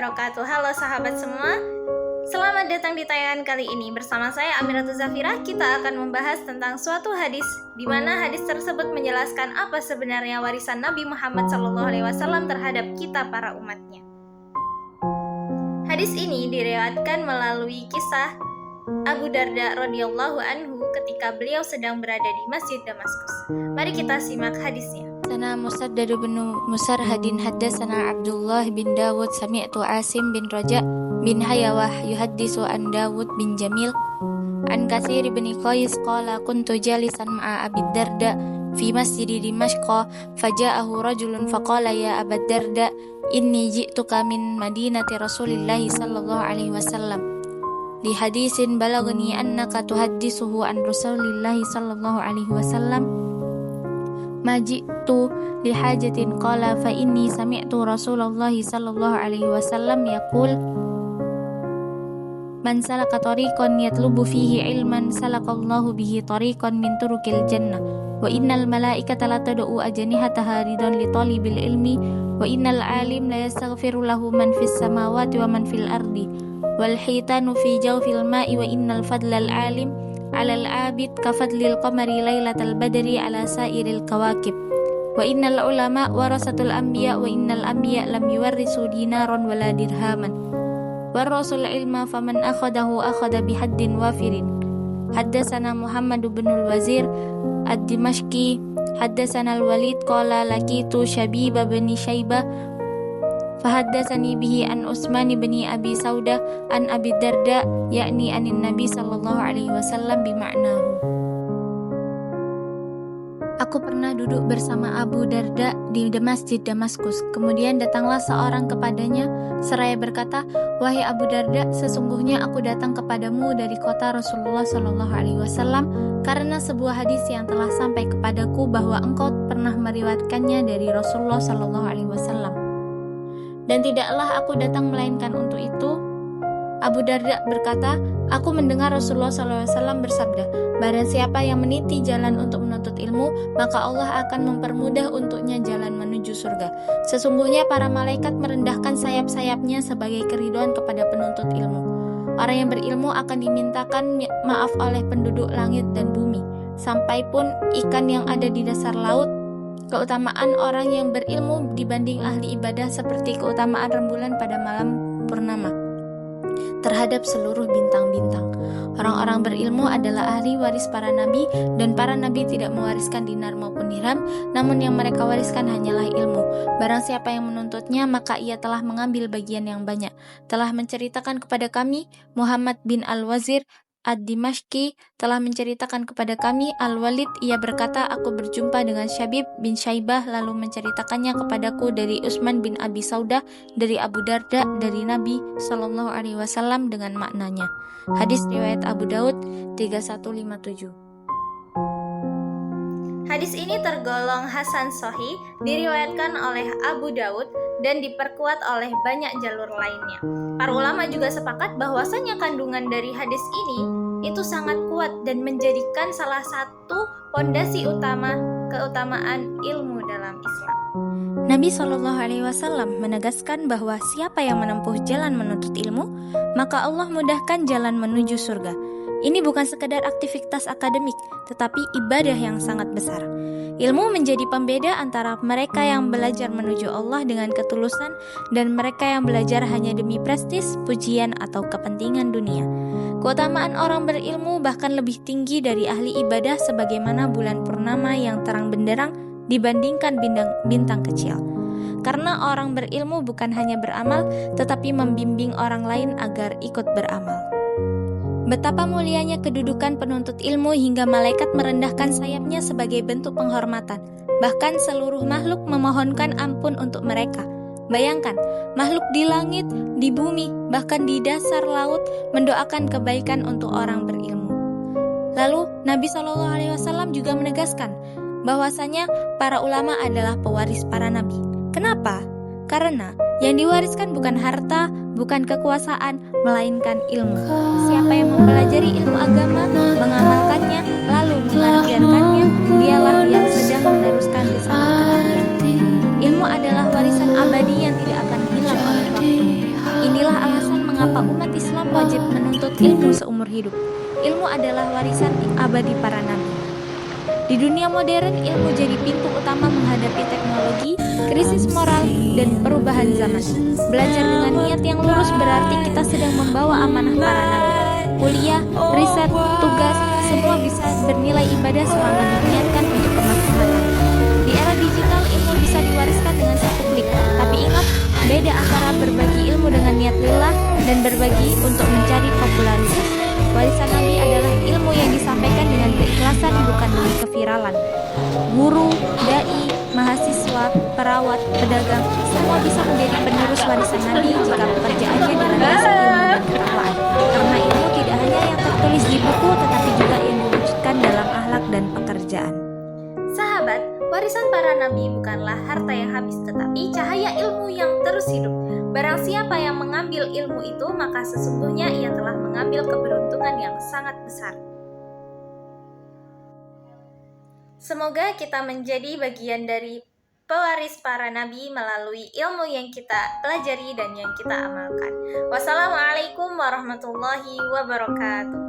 wabarakatuh. Halo sahabat semua, selamat datang di tayangan kali ini. Bersama saya Amiratul Zafira, kita akan membahas tentang suatu hadis di mana hadis tersebut menjelaskan apa sebenarnya warisan Nabi Muhammad SAW terhadap kita para umatnya. Hadis ini diriwayatkan melalui kisah Abu Darda radhiyallahu anhu ketika beliau sedang berada di Masjid Damaskus. Mari kita simak hadisnya. Sana Musaddad bin Musarhadin haddatsana Abdullah bin Dawud sami'tu Asim bin Raja bin Hayawah yuhaddisu an Dawud bin Jamil an Katsir bin Qais qala kuntu jalisan ma'a Abi Darda fi masjid Dimashq faja'ahu rajulun faqala ya Abi Darda inni ji'tuka min madinati Rasulillah sallallahu alaihi wasallam li hadisin balagni annaka tuhaddisuhu an Rasulillah sallallahu alaihi wasallam majitu lihajatin qala fa inni sami'tu Rasulullah sallallahu alaihi wasallam yaqul man salaka tariqan yatlubu fihi ilman salakallahu bihi tariqan min turukil jannah wa innal malaikata la tad'u ajnihataha ridan li talibil ilmi wa innal alim la yastaghfiru lahu man fis samawati wa man fil ardi wal hitanu fi jawfil ma'i wa innal fadlal alim alal abid kafadlil qamari lailatal badri ala sairil kawakib wa innal ulama warasatul anbiya wa innal anbiya lam yuwarrisu dinaron wala dirhaman warasul ilma faman akhadahu akhada bihaddin wafirin. Haddatsana Muhammad bin al-Wazir ad-Dimashqi haddatsana al-Walid qala laqitu Shabib bin Syaibah fahaddatsani bihi an Utsman bin Abi Saudah an Abi Darda yakni anin Nabi sallallahu alaihi wasallam bima'nahu. Aku pernah duduk bersama Abu Darda di Masjid Damaskus. Kemudian datanglah seorang kepadanya seraya berkata, "Wahai Abu Darda, sesungguhnya aku datang kepadamu dari kota Rasulullah sallallahu alaihi wasallam karena sebuah hadis yang telah sampai kepadaku bahwa engkau pernah meriwayatkannya dari Rasulullah sallallahu alaihi wasallam. Dan tidaklah aku datang melainkan untuk itu." Abu Darda berkata, "Aku mendengar Rasulullah SAW bersabda, barang siapa yang meniti jalan untuk menuntut ilmu, maka Allah akan mempermudah untuknya jalan menuju surga. Sesungguhnya para malaikat merendahkan sayap-sayapnya sebagai keriduan kepada penuntut ilmu. Orang yang berilmu akan dimintakan maaf oleh penduduk langit dan bumi, sampai pun ikan yang ada di dasar laut. Keutamaan orang yang berilmu dibanding ahli ibadah seperti keutamaan rembulan pada malam purnama terhadap seluruh bintang-bintang. Orang-orang berilmu adalah ahli waris para nabi, dan para nabi tidak mewariskan dinar maupun dirham, namun yang mereka wariskan hanyalah ilmu. Barang siapa yang menuntutnya, maka ia telah mengambil bagian yang banyak. Telah menceritakan kepada kami Muhammad bin Al-Wazir ad-Dimashqi telah menceritakan kepada kami Al-Walid, ia berkata, aku berjumpa dengan Shabib bin Syaibah lalu menceritakannya kepadaku dari Utsman bin Abi Saudah dari Abu Darda dari Nabi sallallahu alaihi wasallam dengan maknanya. Hadis riwayat Abu Daud 3157. Hadis ini tergolong hasan sahih, diriwayatkan oleh Abu Daud dan diperkuat oleh banyak jalur lainnya. Para ulama juga sepakat bahwasanya kandungan dari hadis ini itu sangat kuat dan menjadikan salah satu pondasi utama keutamaan ilmu dalam Islam. Nabi Shallallahu Alaihi Wasallam menegaskan bahwa siapa yang menempuh jalan menuntut ilmu, maka Allah mudahkan jalan menuju surga. Ini bukan sekadar aktivitas akademik, tetapi ibadah yang sangat besar. Ilmu menjadi pembeda antara mereka yang belajar menuju Allah dengan ketulusan dan mereka yang belajar hanya demi prestis, pujian, atau kepentingan dunia. Keutamaan orang berilmu bahkan lebih tinggi dari ahli ibadah sebagaimana bulan purnama yang terang benderang dibandingkan bintang kecil. Karena orang berilmu bukan hanya beramal, tetapi membimbing orang lain agar ikut beramal. Betapa mulianya kedudukan penuntut ilmu hingga malaikat merendahkan sayapnya sebagai bentuk penghormatan. Bahkan seluruh makhluk memohonkan ampun untuk mereka. Bayangkan, makhluk di langit, di bumi, bahkan di dasar laut mendoakan kebaikan untuk orang berilmu. Lalu Nabi SAW juga menegaskan bahwasanya para ulama adalah pewaris para nabi. Kenapa? Karena yang diwariskan bukan harta, bukan kekuasaan, melainkan ilmu. Siapa yang mempelajari ilmu agama, mengamalkannya, lalu mengajarkannya, dialah yang sedang meneruskan risalah kenabian. Ilmu adalah warisan abadi yang tidak akan hilang oleh waktu. Islam wajib menuntut ilmu seumur hidup. Ilmu adalah warisan abadi para nabi. Di dunia modern, ilmu jadi pintu utama menghadapi teknologi, krisis moral, dan perubahan zaman. Belajar dengan niat yang lurus berarti kita sedang membawa amanah para nabi. Kuliah, riset, tugas, semua bisa bernilai ibadah selama diniatkan untuk kemaslahatan. Di era digital, ilmu bisa diwariskan dengan satu klik. Tapi ingat, beda antara berbagi ilmu dengan niat lillah dan berbagi untuk mencari popularitas. Warisan Nabi adalah ilmu yang disampaikan dengan keikhlasan, bukan demi keviralan. Guru, dai, mahasiswa, perawat, pedagang, semua bisa menjadi penerus warisan Nabi jika pekerjaannya dilandasi ilmu dan ketakwaan. Karena ilmu tidak hanya yang tertulis di buku, tetapi juga yang diwujudkan dalam akhlak dan pekerjaan. Sahabat, warisan para nabi bukanlah harta yang habis, tetapi cahaya ilmu yang terus hidup. Barang siapa yang mengambil ilmu itu, maka sesungguhnya ia telah mengambil keberuntungan yang sangat besar. Semoga kita menjadi bagian dari pewaris para nabi melalui ilmu yang kita pelajari dan yang kita amalkan. Wassalamualaikum warahmatullahi wabarakatuh.